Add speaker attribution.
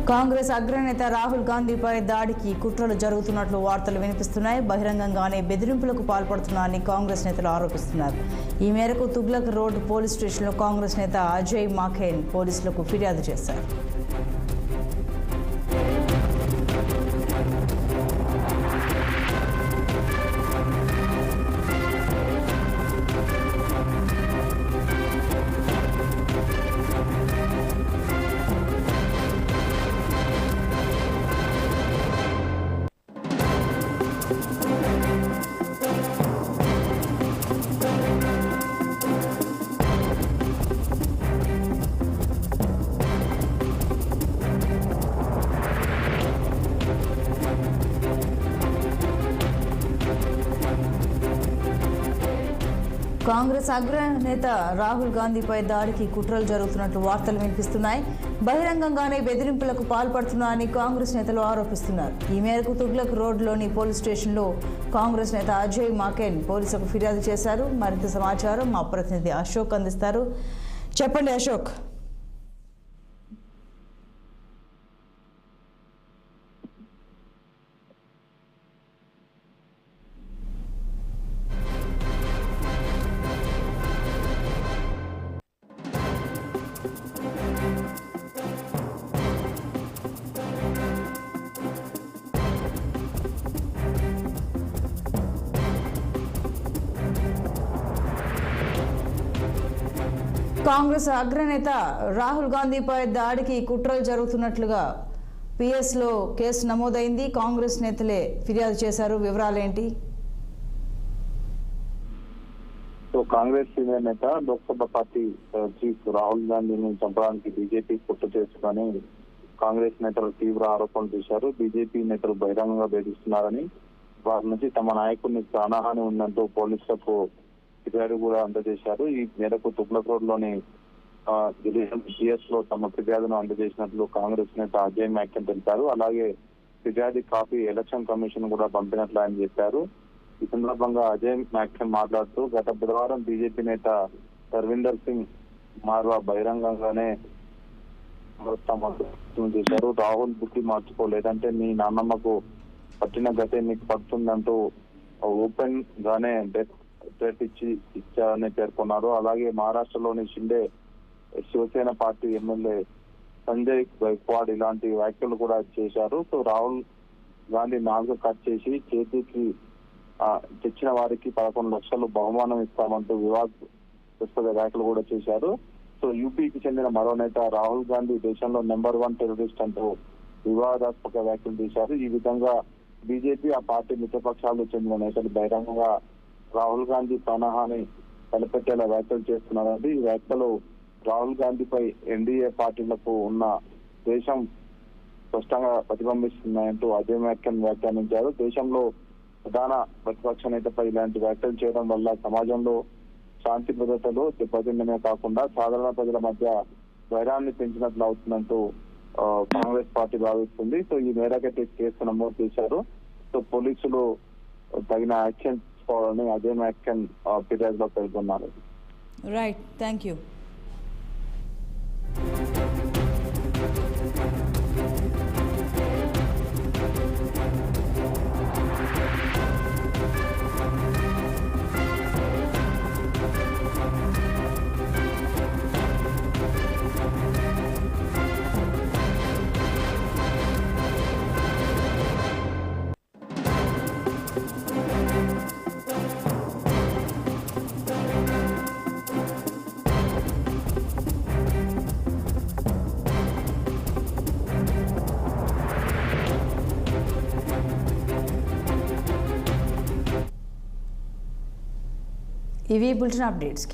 Speaker 1: కాంగ్రెస్ అగ్రనేత రాహుల్ గాంధీపై దాడికి కుట్రలు జరుగుతున్నట్లు వార్తలు వినిపిస్తున్నాయి. బహిరంగంగానే బెదిరింపులకు పాల్పడుతున్నారని కాంగ్రెస్ నేతలు ఆరోపిస్తున్నారు. ఈ మేరకు తుగ్లక్ రోడ్ పోలీస్ స్టేషన్లో కాంగ్రెస్ నేత అజయ్ మాఖేన్ పోలీసులకు ఫిర్యాదు చేశారు. కాంగ్రెస్ అగ్రనేత రాహుల్ గాంధీపై దాడికి కుట్రలు జరుగుతున్నట్లు వార్తలు వినిపిస్తున్నాయి. బహిరంగంగానే బెదిరింపులకు పాల్పడుతున్నారని కాంగ్రెస్ నేతలు ఆరోపిస్తున్నారు. ఈ మేరకు తుగ్లక్ రోడ్లోని పోలీస్ స్టేషన్లో కాంగ్రెస్ నేత అజయ్ మాఖేన్ పోలీసులకు ఫిర్యాదు చేశారు. మరింత సమాచారం మా ప్రతినిధి అశోక్ అందిస్తారు. చెప్పండి అశోక్. కాంగ్రెస్ అగ్రనేత రాహుల్ గాంధీపై దాడికి కుట్రలు జరుగుతున్నట్లుగా పిఎస్లో కేసు నమోదైంది. కాంగ్రెస్ నేతలే ఫిర్యాదు చేశారు. వివరాలేంటి?
Speaker 2: కాంగ్రెస్ సీనియర్ నేత లోక్సభ పార్టీ చీఫ్ రాహుల్ గాంధీని చంపడానికి బీజేపీ కుట్ర చేస్తుందని కాంగ్రెస్ నేతలు తీవ్ర ఆరోపణలు చేశారు. బీజేపీ నేతలు బహిరంగంగా బెదిరిస్తున్నారని, వారి నుంచి తమ నాయకుడిని ప్రాణహాని ఉందంటూ పోలీసులకు ఫిర్యాదు కూడా అందజేశారు. ఈ మేరకు తుగ్లక్ రోడ్ లోని జిఎస్ లో తమ ఫిర్యాదును అందజేసినట్లు కాంగ్రెస్ నేత అజయ్ మాఖేన్ తెలిపారు. అలాగే ఫిర్యాదు కాపీ ఎలక్షన్ కమిషన్ కూడా పంపినట్లు ఆయన చెప్పారు. ఈ సందర్భంగా అజయ్ మాఖేన్ మాట్లాడుతూ, గత బుధవారం బీజేపీ నేత సర్వీందర్ సింగ్ మార్వా బహిరంగంగానే చేశారు. రాహుల్ బుద్ధి మార్చుకోలేదంటే నీ నాన్నమ్మకు పట్టిన గతే నీకు పడుతుందంటూ ఓపెన్ గానే థ్రెట్ ఇచ్చారని పేర్కొన్నారు. అలాగే మహారాష్ట్రలోని షిండే శివసేన పార్టీ ఎమ్మెల్యే సంజయ్ గైక్వాడ్ ఇలాంటి వ్యాఖ్యలు కూడా చేశారు. సో రాహుల్ గాంధీ నాలుగు కట్ చేసి చేతికి తెచ్చిన వారికి 11 లక్షలు బహుమానం ఇస్తామంటూ వివాదాస్పద వ్యాఖ్యలు కూడా చేశారు. సో యూపీకి చెందిన మరో నేత రాహుల్ గాంధీ దేశంలో నెంబర్ 1 టెర్రరిస్ట్ అంటూ వివాదాస్పద వ్యాఖ్యలు చేశారు. ఈ విధంగా బీజేపీ ఆ పార్టీ మిత్రపక్షాలకు చెందిన నేతలు బహిరంగంగా రాహుల్ గాంధీ ప్రాణహాని తలపెట్టేలా వ్యాఖ్యలు చేస్తున్నారంటే ఈ వ్యాఖ్యలు రాహుల్ గాంధీపై ఎన్డీఏ పార్టీలకు ఉన్న దేశం స్పష్టంగా ప్రతిబింబిస్తున్నాయంటూ అజయ్ మాఖేన్ వ్యాఖ్యానించారు. దేశంలో ప్రధాన ప్రతిపక్ష నేతపై ఇలాంటి వ్యాఖ్యలు చేయడం వల్ల సమాజంలో శాంతి భద్రతలు దెబ్బతిన్నమే కాకుండా సాధారణ ప్రజల మధ్య వైరాన్ని పెంచినట్లు అవుతుందంటూ కాంగ్రెస్ పార్టీ భావిస్తుంది. సో ఈ మేరకైతే కేసు నమోదు చేశారు. సో పోలీసులు తగిన యాక్షన్ తీసుకోవాలని అజయ్ మాఖేన్ ఫిర్యాదులో పేర్కొన్నారు.
Speaker 1: Right, thank you. ఇవి బులెటిన్ అప్డేట్స్.